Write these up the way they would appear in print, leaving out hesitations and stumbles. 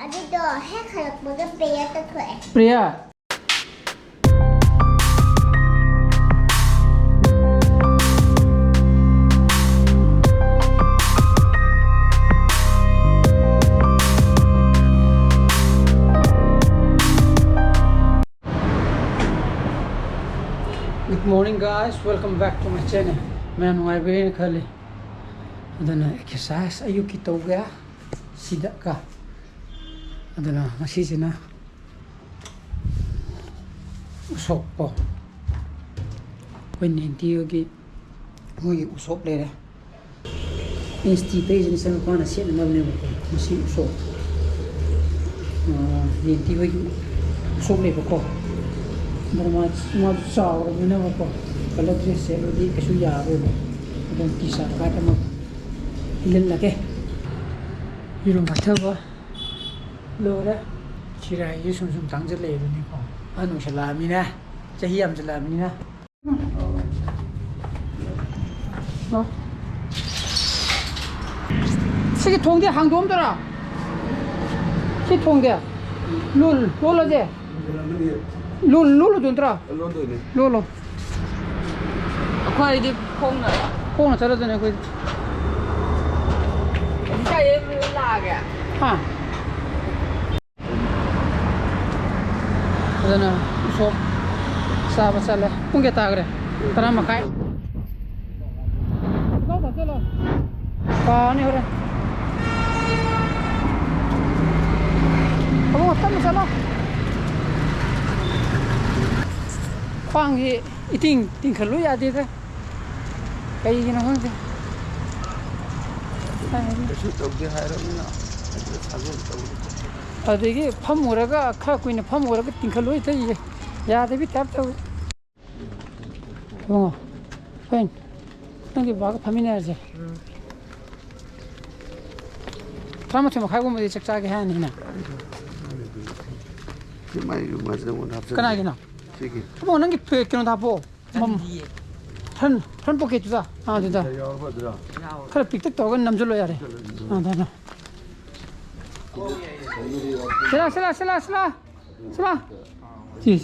아직도 해가지고 빼야 돼. Priya. Good morning guys, welcome back to my channel. मैं नुआइबे खाली अदना एक्सरसाइज अयुकी तौगा सिदा का अदना मसीजना Ushop po when intiyogi mogi Ushop le insti page ni san ko na sin na ne ko masi Ushop intiyogi Ushop le ko Normal, semua besar ni nama apa? Kalau dress saya di kesuya apa? Dan kisah kata mak hilang lagi. Yurung kata apa? Lora, cirai itu sum tanggal le ni ko. Anu selami na, cahiyam selami na. No. Segi thong dia hang dom tora. Segi thong dia. Lul aja. Lulu juntra. Lulu. Aku hari di Kong lah. Kong cara tu ni aku. Saya laga. Ha. Ada Ushop. Sahabat salah. Pun kita agak. Tanah makai. Kau tak jalan. Kau ni orang. Kamu tak masalah. Khoang thì ting khẩn lối à đi thôi cái gì nó không thế ở đây cái phăm mùa cái khá quỳnh là phăm mùa cái ting khẩn lối thế gì ya thì biết táp đâu đúng không Fren nó đi vào cái phăm này rồi tham gia khai cũng mới chắc chắn cái hàng này nè cái này nào 뭐 하는 게 배경은 다 보. 한 뽑게 주자. 아, 진짜. 그래 빅득 떠건 남줄로 해야 돼. 아, 나. 슬라. 시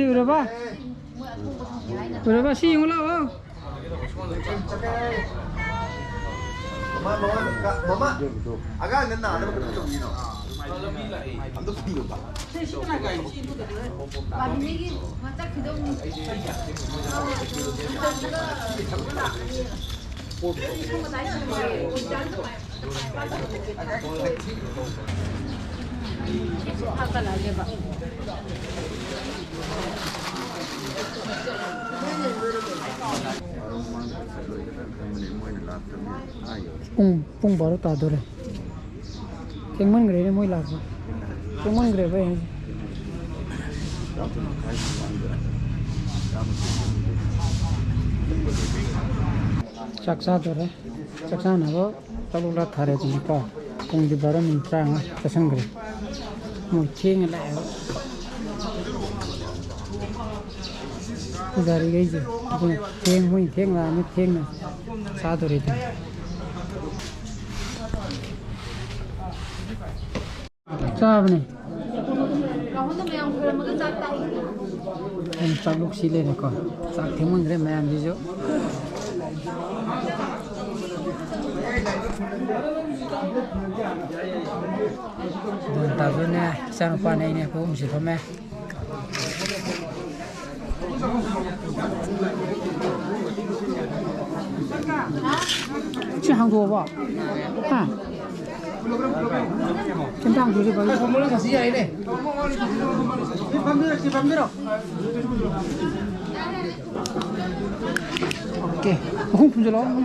그래봐. 그래봐 시 올라와. Mama, agak ngena ada betul betul ni. Amdo tinggal ba. 마지막에 맞다 그동 뿡 바로 따더래. 갱만 그래 뭐 라고. 갱만 그래 왜? 작사더래. 작사나고 따로라 타래 주니까 공기 바람 인트랑 자상 그래. 뭐 팅을 해요. 그 자리가 이제 땡나 사더래. Sabe ni? Ang taglok sila ni ko. Sa timon re mayam dijo. Don tazo na san pa na ini ko mesti pame. Ci hang duo ba? Ha. Kentang dulu bagi. Mulai kasih ya ini. Pamir. Oke, aku pun jalan.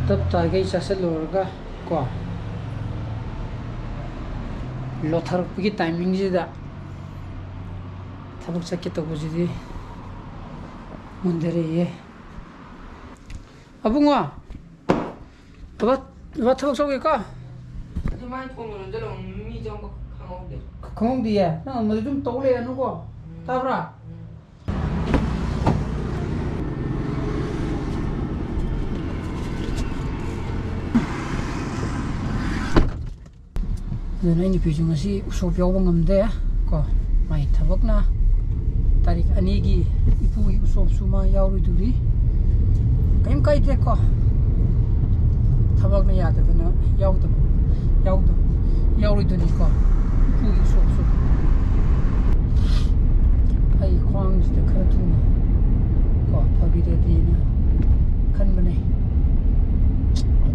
तब तागे इसे लोरगा को Lothar की timing जिदा थबक सके तो बुझी 문제래 얘. 아붕아, 봐봐 What those okay ka? Ito may kung ano dalawang medyo hangog din. Không đi à? Nó mà chúng tố lên nó có. Tao ra. Giờ này thì chúng ta sẽ số phiếu bằng ngầm đấy có mày thằng bác na tarik anh gi ipu Ushop suma yau rồi đi cái thế có thằng bác này yaad phải nó yau rồi đi có ipu Ushop su ai khoang gì đó khá thú có Thoibi đấy đi na khăn bên này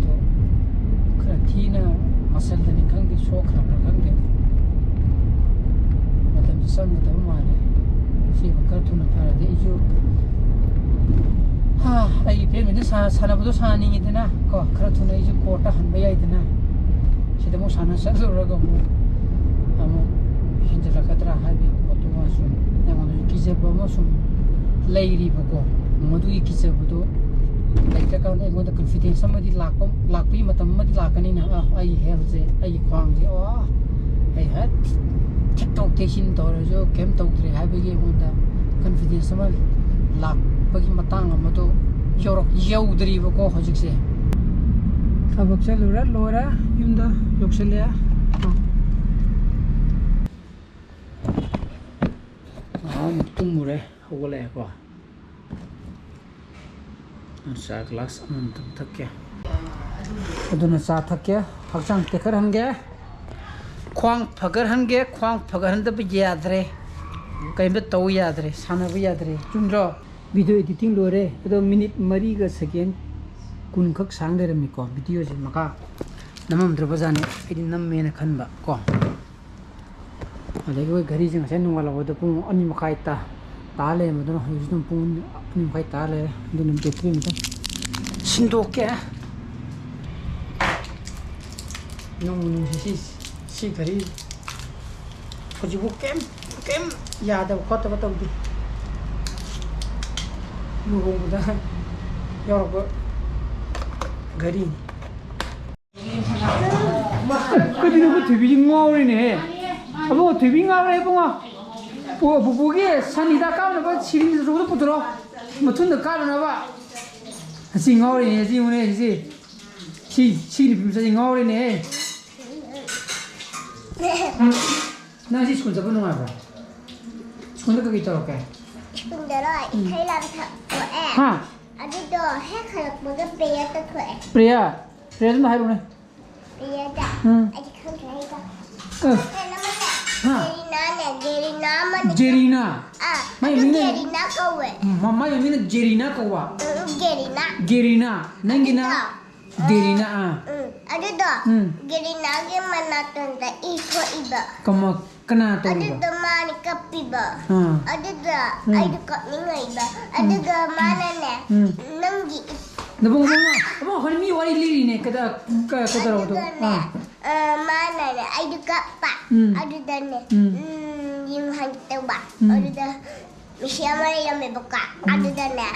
đó khá thi na masal tani khang di shock ra khang di matam san matam male si bakar tu na para de ju ha ai pe me sana bu sa ni ni na ko khara tu na ju kota han bai ai na si de mo sana sa ro ga mo amo hinja ra katra ha bi ko tu ma su na mo ki je ba mo su lai ri ba ko mo du ki je bu do like cái con em có được confidence sama di lạc pi mà tầm mà di lạc cái này nè ai hell gì ai khoang gì ai hết tiktok thế xin đó rồi kem tàu thì hai bây giờ muốn da confidence sama lạc bagi matang mà to yorok yau dari vào có hojik se thằng bác sẽ lừa ra yun da yok sẽ lẽ một tung mù đấy không có lẽ quá sa glass amam thakya aduna sa thakya hakchang tekar hange khwang phagar hange khwang phagar handa bi yadre kaimbe to yadre sana bi yadre chunro video editing lore ado minute mari ga second kun khak sang de mi ko video je maka namam dra bajane edin nam me na khanba ko ade go gari jing sen nungala go pung ani makai ta tale ma do hujum pung ani makai tale do nam te krim ta sindo ke nung si gari ko jibu kem ya da ko ta di nu go da yo go gari ma ko di no Thoibi ngori ne abo Thoibi ngawre bunga 부부게 산이다 까는 거 치린 저도 부들어 뭐툰데 까는 봐 싱어리네 지문에 이제 치리 비면서 싱어리네 나 지금 스쿨 잡는 거야 스쿨에 거기 있다 올게 근데 thấy làm thật của em ha anh đi đồ hết khai lực một cái bìa tôi thuệ 프레야 좀 해 보네 bìa đã 응. anh không thể hay đâu 어 nó mới Gerina mà 제리나 à Mày nó mình đây. Gerina câu vậy mamma yamina 제리나 거와 Gerina 게리나 낭기나 데리나 아 anh đi đồ 응 Gerina cái mà nó tuần tại ít thôi ít bờ 까마 까나 anh đi 또리가 đồ mà đi cặp bờ 어 anh đi đồ anh đi cặp những người bờ anh đi đồ mà nè 응 nâng gì 너뭐 허니 와리 리리네 그다라고도 mà này là anh đi cặp bạn anh đi đây nè nhưng hành tàu bạn anh đi đây mình xem đây là mình bọc cả anh đi đây nè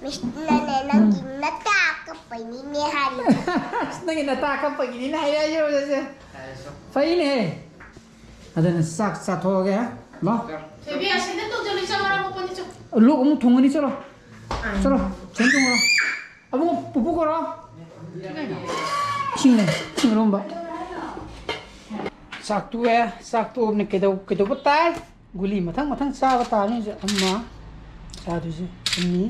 mình này nâng gì nó ta có phải như nghe hai nangin nataka pag ininahiya yun kasi faine adana sak thoge no Thoibi asinde to joli chamara mo pani cho. लोग हम थोंगनी चलो चलो चल तुम अब वो पुपु करो चिंगने रोम्बा साक्तु ने केदो बताए गुली मथंग सा बता ने अम्मा साधु से अन्नी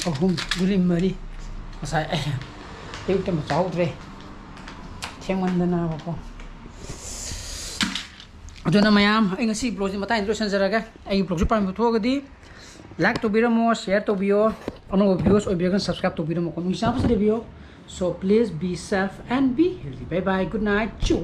अहुम गुली मरी मसाय एक तो मचाउ रे थेंगमंदना बको अदुना मयाम आई ngasi blog ji matai introduction jaraga ai blog ju pam thogadi like to biro mo share to bio ono videos oi biro subscribe to biro mo ko nuisa pas video so please be safe and be healthy bye bye good night chew